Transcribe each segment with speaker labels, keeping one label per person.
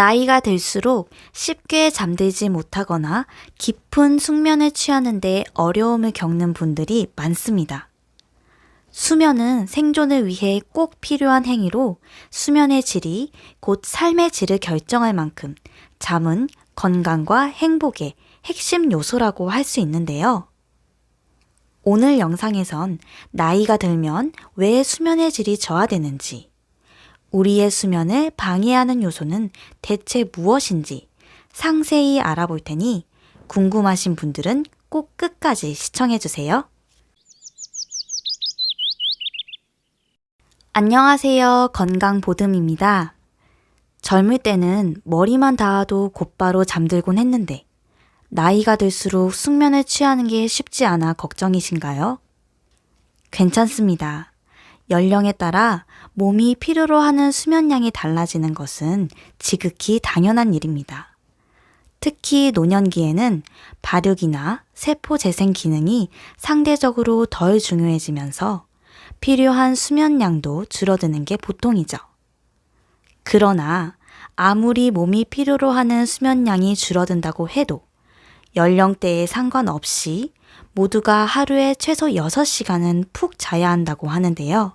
Speaker 1: 나이가 들수록 쉽게 잠들지 못하거나 깊은 숙면을 취하는데 어려움을 겪는 분들이 많습니다. 수면은 생존을 위해 꼭 필요한 행위로 수면의 질이 곧 삶의 질을 결정할 만큼 잠은 건강과 행복의 핵심 요소라고 할 수 있는데요. 오늘 영상에선 나이가 들면 왜 수면의 질이 저하되는지, 우리의 수면을 방해하는 요소는 대체 무엇인지 상세히 알아볼 테니 궁금하신 분들은 꼭 끝까지 시청해주세요. 안녕하세요. 건강보듬입니다. 젊을 때는 머리만 닿아도 곧바로 잠들곤 했는데 나이가 들수록 숙면을 취하는 게 쉽지 않아 걱정이신가요? 괜찮습니다. 연령에 따라 몸이 필요로 하는 수면량이 달라지는 것은 지극히 당연한 일입니다. 특히 노년기에는 발육이나 세포 재생 기능이 상대적으로 덜 중요해지면서 필요한 수면량도 줄어드는 게 보통이죠. 그러나 아무리 몸이 필요로 하는 수면량이 줄어든다고 해도 연령대에 상관없이 모두가 하루에 최소 6시간은 푹 자야 한다고 하는데요.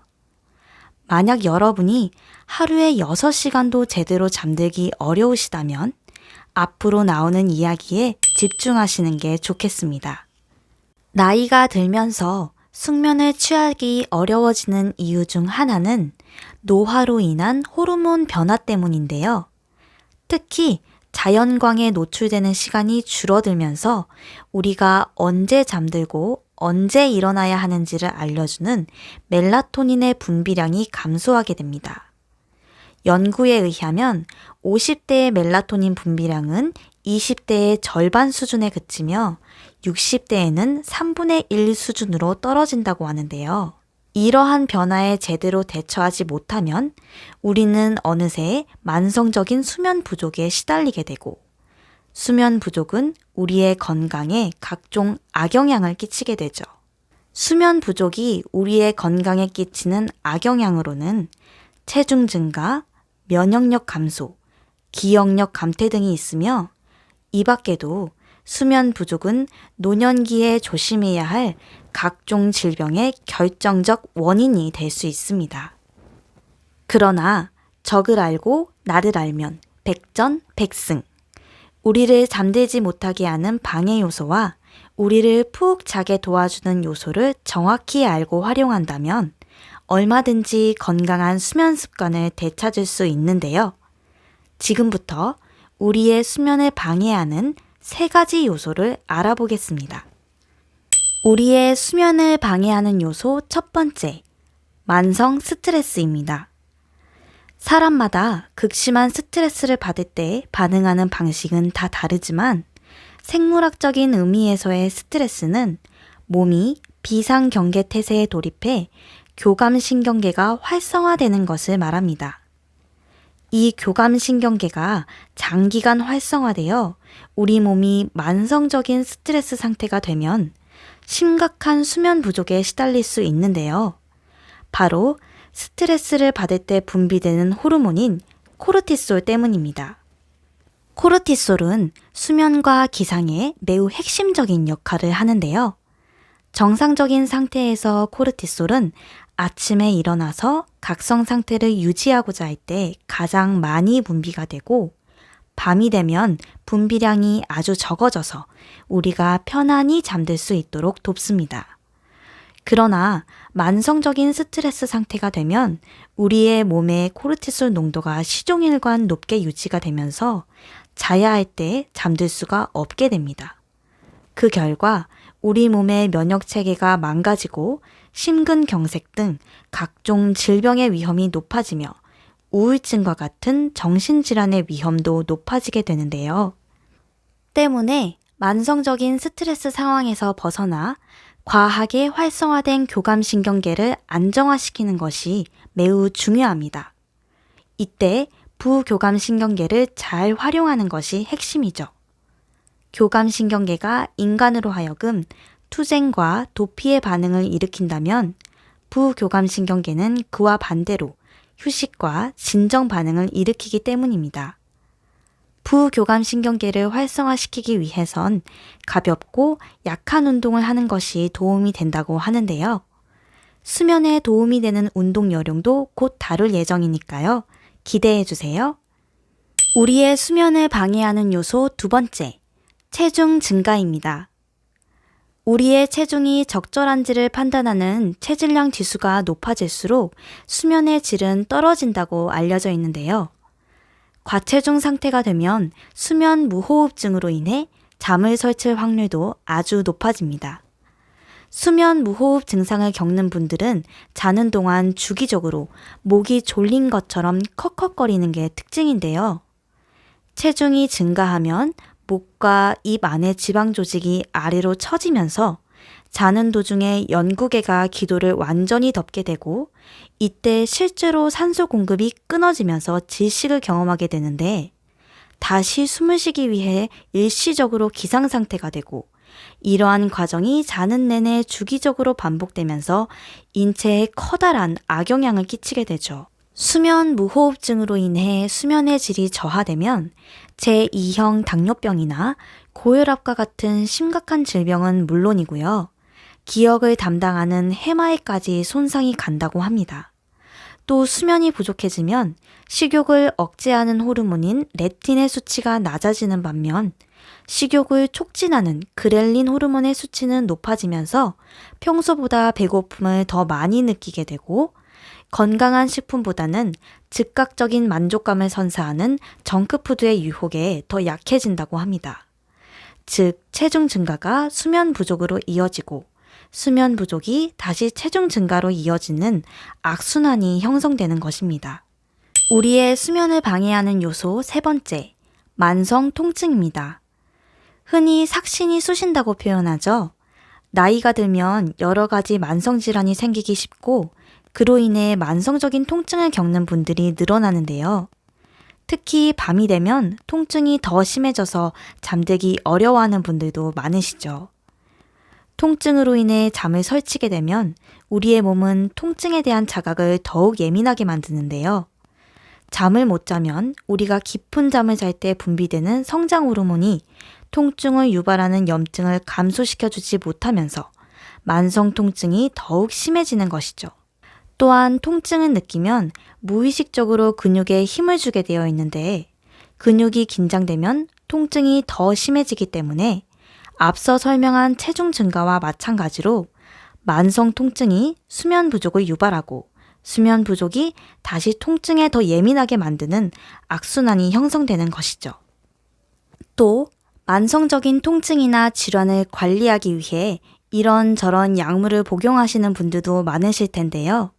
Speaker 1: 만약 여러분이 하루에 6시간도 제대로 잠들기 어려우시다면 앞으로 나오는 이야기에 집중하시는 게 좋겠습니다. 나이가 들면서 숙면을 취하기 어려워지는 이유 중 하나는 노화로 인한 호르몬 변화 때문인데요. 특히 자연광에 노출되는 시간이 줄어들면서 우리가 언제 잠들고 언제 일어나야 하는지를 알려주는 멜라토닌의 분비량이 감소하게 됩니다. 연구에 의하면 50대의 멜라토닌 분비량은 20대의 절반 수준에 그치며 60대에는 3분의 1 수준으로 떨어진다고 하는데요. 이러한 변화에 제대로 대처하지 못하면 우리는 어느새 만성적인 수면 부족에 시달리게 되고 수면 부족은 우리의 건강에 각종 악영향을 끼치게 되죠. 수면 부족이 우리의 건강에 끼치는 악영향으로는 체중 증가, 면역력 감소, 기억력 감퇴 등이 있으며 이 밖에도 수면 부족은 노년기에 조심해야 할 각종 질병의 결정적 원인이 될 수 있습니다. 그러나 적을 알고 나를 알면 백전백승. 우리를 잠들지 못하게 하는 방해 요소와 우리를 푹 자게 도와주는 요소를 정확히 알고 활용한다면 얼마든지 건강한 수면 습관을 되찾을 수 있는데요. 지금부터 우리의 수면을 방해하는 3가지 요소를 알아보겠습니다. 우리의 수면을 방해하는 요소 첫 번째, 만성 스트레스입니다. 사람마다 극심한 스트레스를 받을 때 반응하는 방식은 다 다르지만 생물학적인 의미에서의 스트레스는 몸이 비상경계 태세에 돌입해 교감신경계가 활성화되는 것을 말합니다. 이 교감신경계가 장기간 활성화되어 우리 몸이 만성적인 스트레스 상태가 되면 심각한 수면 부족에 시달릴 수 있는데요. 바로 스트레스를 받을 때 분비되는 호르몬인 코르티솔 때문입니다. 코르티솔은 수면과 기상에 매우 핵심적인 역할을 하는데요. 정상적인 상태에서 코르티솔은 아침에 일어나서 각성 상태를 유지하고자 할 때 가장 많이 분비가 되고 밤이 되면 분비량이 아주 적어져서 우리가 편안히 잠들 수 있도록 돕습니다. 그러나 만성적인 스트레스 상태가 되면 우리의 몸의 코르티솔 농도가 시종일관 높게 유지가 되면서 자야 할 때 잠들 수가 없게 됩니다. 그 결과 우리 몸의 면역 체계가 망가지고 심근경색 등 각종 질병의 위험이 높아지며 우울증과 같은 정신질환의 위험도 높아지게 되는데요. 때문에 만성적인 스트레스 상황에서 벗어나 과하게 활성화된 교감신경계를 안정화시키는 것이 매우 중요합니다. 이때 부교감신경계를 잘 활용하는 것이 핵심이죠. 교감신경계가 인간으로 하여금 투쟁과 도피의 반응을 일으킨다면 부교감신경계는 그와 반대로 휴식과 진정 반응을 일으키기 때문입니다. 부교감신경계를 활성화시키기 위해선 가볍고 약한 운동을 하는 것이 도움이 된다고 하는데요. 수면에 도움이 되는 운동 요령도 곧 다룰 예정이니까요. 기대해 주세요. 우리의 수면을 방해하는 요소 두 번째, 체중 증가입니다. 우리의 체중이 적절한지를 판단하는 체질량 지수가 높아질수록 수면의 질은 떨어진다고 알려져 있는데요. 과체중 상태가 되면 수면 무호흡증으로 인해 잠을 설칠 확률도 아주 높아집니다. 수면 무호흡 증상을 겪는 분들은 자는 동안 주기적으로 목이 졸린 것처럼 컥컥거리는 게 특징인데요. 체중이 증가하면 목과 입 안의 지방 조직이 아래로 처지면서 자는 도중에 연구개가 기도를 완전히 덮게 되고 이때 실제로 산소 공급이 끊어지면서 질식을 경험하게 되는데 다시 숨을 쉬기 위해 일시적으로 기상 상태가 되고 이러한 과정이 자는 내내 주기적으로 반복되면서 인체에 커다란 악영향을 끼치게 되죠. 수면 무호흡증으로 인해 수면의 질이 저하되면 제2형 당뇨병이나 고혈압과 같은 심각한 질병은 물론이고요. 기억을 담당하는 해마에까지 손상이 간다고 합니다. 또 수면이 부족해지면 식욕을 억제하는 호르몬인 렙틴의 수치가 낮아지는 반면 식욕을 촉진하는 그렐린 호르몬의 수치는 높아지면서 평소보다 배고픔을 더 많이 느끼게 되고 건강한 식품보다는 즉각적인 만족감을 선사하는 정크푸드의 유혹에 더 약해진다고 합니다. 즉, 체중 증가가 수면 부족으로 이어지고 수면 부족이 다시 체중 증가로 이어지는 악순환이 형성되는 것입니다. 우리의 수면을 방해하는 요소 세 번째, 만성 통증입니다. 흔히 삭신이 쑤신다고 표현하죠. 나이가 들면 여러 가지 만성 질환이 생기기 쉽고 그로 인해 만성적인 통증을 겪는 분들이 늘어나는데요. 특히 밤이 되면 통증이 더 심해져서 잠들기 어려워하는 분들도 많으시죠. 통증으로 인해 잠을 설치게 되면 우리의 몸은 통증에 대한 자각을 더욱 예민하게 만드는데요. 잠을 못 자면 우리가 깊은 잠을 잘 때 분비되는 성장 호르몬이 통증을 유발하는 염증을 감소시켜주지 못하면서 만성 통증이 더욱 심해지는 것이죠. 또한 통증을 느끼면 무의식적으로 근육에 힘을 주게 되어 있는데 근육이 긴장되면 통증이 더 심해지기 때문에 앞서 설명한 체중 증가와 마찬가지로 만성 통증이 수면 부족을 유발하고 수면 부족이 다시 통증에 더 예민하게 만드는 악순환이 형성되는 것이죠. 또 만성적인 통증이나 질환을 관리하기 위해 이런저런 약물을 복용하시는 분들도 많으실 텐데요.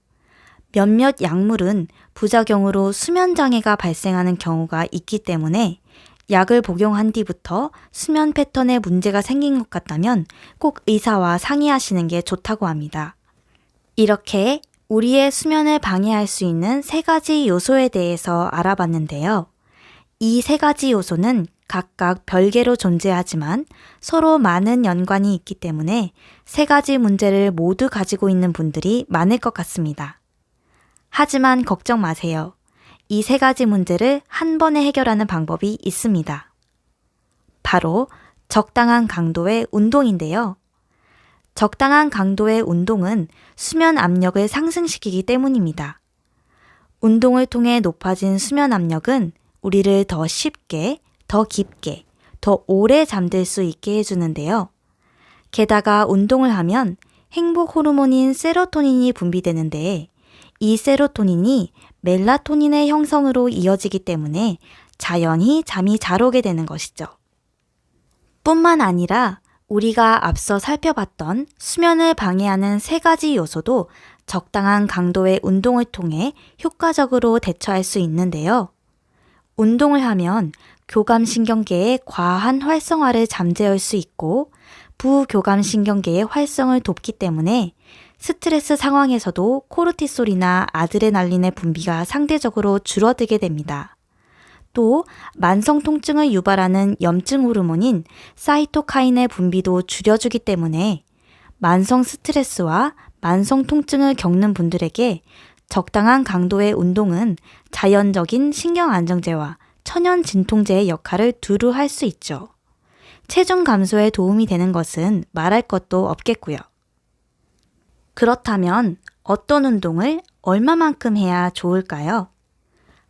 Speaker 1: 몇몇 약물은 부작용으로 수면 장애가 발생하는 경우가 있기 때문에 약을 복용한 뒤부터 수면 패턴에 문제가 생긴 것 같다면 꼭 의사와 상의하시는 게 좋다고 합니다. 이렇게 우리의 수면을 방해할 수 있는 세 가지 요소에 대해서 알아봤는데요. 이 세 가지 요소는 각각 별개로 존재하지만 서로 많은 연관이 있기 때문에 세 가지 문제를 모두 가지고 있는 분들이 많을 것 같습니다. 하지만 걱정 마세요. 이 세 가지 문제를 한 번에 해결하는 방법이 있습니다. 바로 적당한 강도의 운동인데요. 적당한 강도의 운동은 수면 압력을 상승시키기 때문입니다. 운동을 통해 높아진 수면 압력은 우리를 더 쉽게, 더 깊게, 더 오래 잠들 수 있게 해주는데요. 게다가 운동을 하면 행복 호르몬인 세로토닌이 분비되는데 이 세로토닌이 멜라토닌의 형성으로 이어지기 때문에 자연히 잠이 잘 오게 되는 것이죠. 뿐만 아니라 우리가 앞서 살펴봤던 수면을 방해하는 세 가지 요소도 적당한 강도의 운동을 통해 효과적으로 대처할 수 있는데요. 운동을 하면 교감신경계의 과한 활성화를 잠재울 수 있고 부교감신경계의 활성을 돕기 때문에 스트레스 상황에서도 코르티솔이나 아드레날린의 분비가 상대적으로 줄어들게 됩니다. 또 만성 통증을 유발하는 염증 호르몬인 사이토카인의 분비도 줄여주기 때문에 만성 스트레스와 만성 통증을 겪는 분들에게 적당한 강도의 운동은 자연적인 신경 안정제와 천연 진통제의 역할을 두루 할 수 있죠. 체중 감소에 도움이 되는 것은 말할 것도 없겠고요. 그렇다면 어떤 운동을 얼마만큼 해야 좋을까요?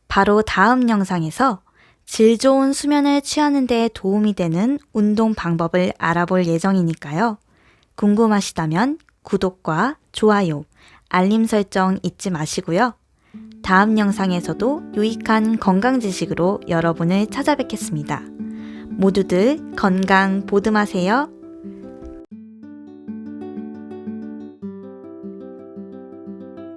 Speaker 1: 바로 다음 영상에서 질 좋은 수면을 취하는 데 도움이 되는 운동 방법을 알아볼 예정이니까요. 궁금하시다면 구독과 좋아요, 알림 설정 잊지 마시고요. 다음 영상에서도 유익한 건강 지식으로 여러분을 찾아뵙겠습니다. 모두들 건강 보듬하세요.